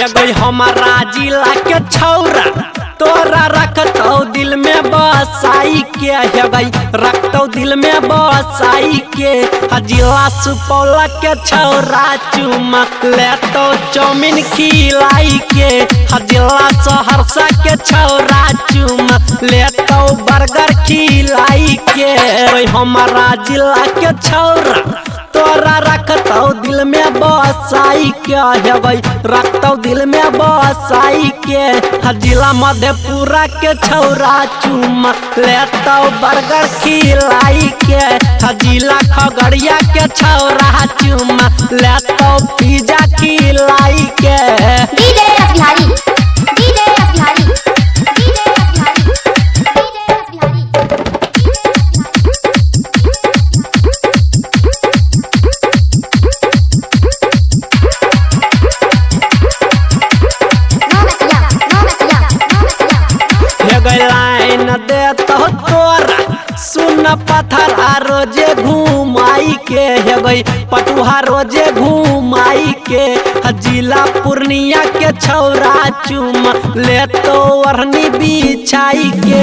एगो हमारा जिला के छौरा तोरा रखतौ दिल में बसाई के हेगई रखतौ दिल में बसाई के जिला सुपौल के छौरा चुमा लेतौ चाउमीन खिलाई के जिला सहरसा के छौरा चुमा लेतौ बर्गर खिलाई के हमारा जिला के छौरा तोरा रखतौ दिल में बसाई के हेबै रखतौ दिल में बसाई के जिला मधेपुरा के छौरा चुमा लेतौ बर्गर खिलाई के जिला खगड़िया के छौरा चुमा लेतौ पिज्जा खिलाई के डीजे रस बिहारी डीजे रस बिहारी डीजे रस बिहारी डीजे रस बिहारी लाइन देतो तोरा सुन पथरा रोजे घुमाई के हेबै पटुहा रोजे घुमाई के जिला पूर्णिया के छौरा चुमा लेतो ओढ़नी बिछाई के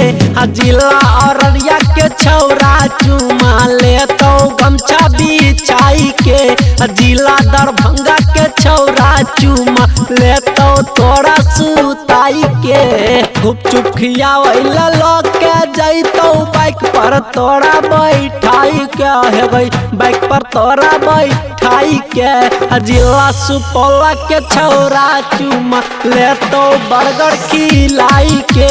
जिला अररिया के छौरा चुमा लेतो गमछा बिछाई के जिला दरभंगा के छौरा चुमा लेतो तोरा सुताई के गुपचुप खियावैला लोग के जैतौ बाइक पर तोरा बैठाई के हेबै बाइक पर तोरा बैठाई के जिला सुपौल के छौरा चुमा लेतो बर्गर खिलाई के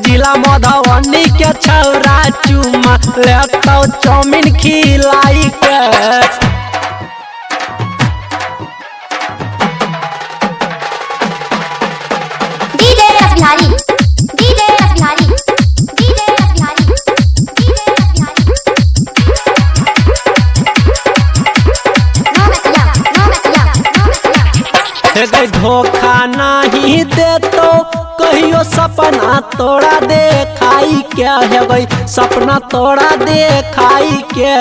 जिला मधुबनी के छौरा चुमा लेतो चाउमीन खिलाई के डीजे रस बिहारी डीजे रस बिहारी डीजे रस बिहारी डीजे रस बिहारी नो मतिया धोखा नहीं देतो कहियो सपना तोड़ा देखाई के हेबै सपना तोड़ा देखाई के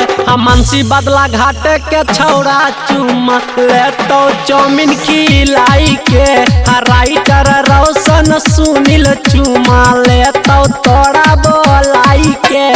मनसी बदला घाटे के छौरा चुमा लेतो चाउमीन खिलाई के राइटर रोशन सुनील चुमा लेतो तोड़ा बोलाई के।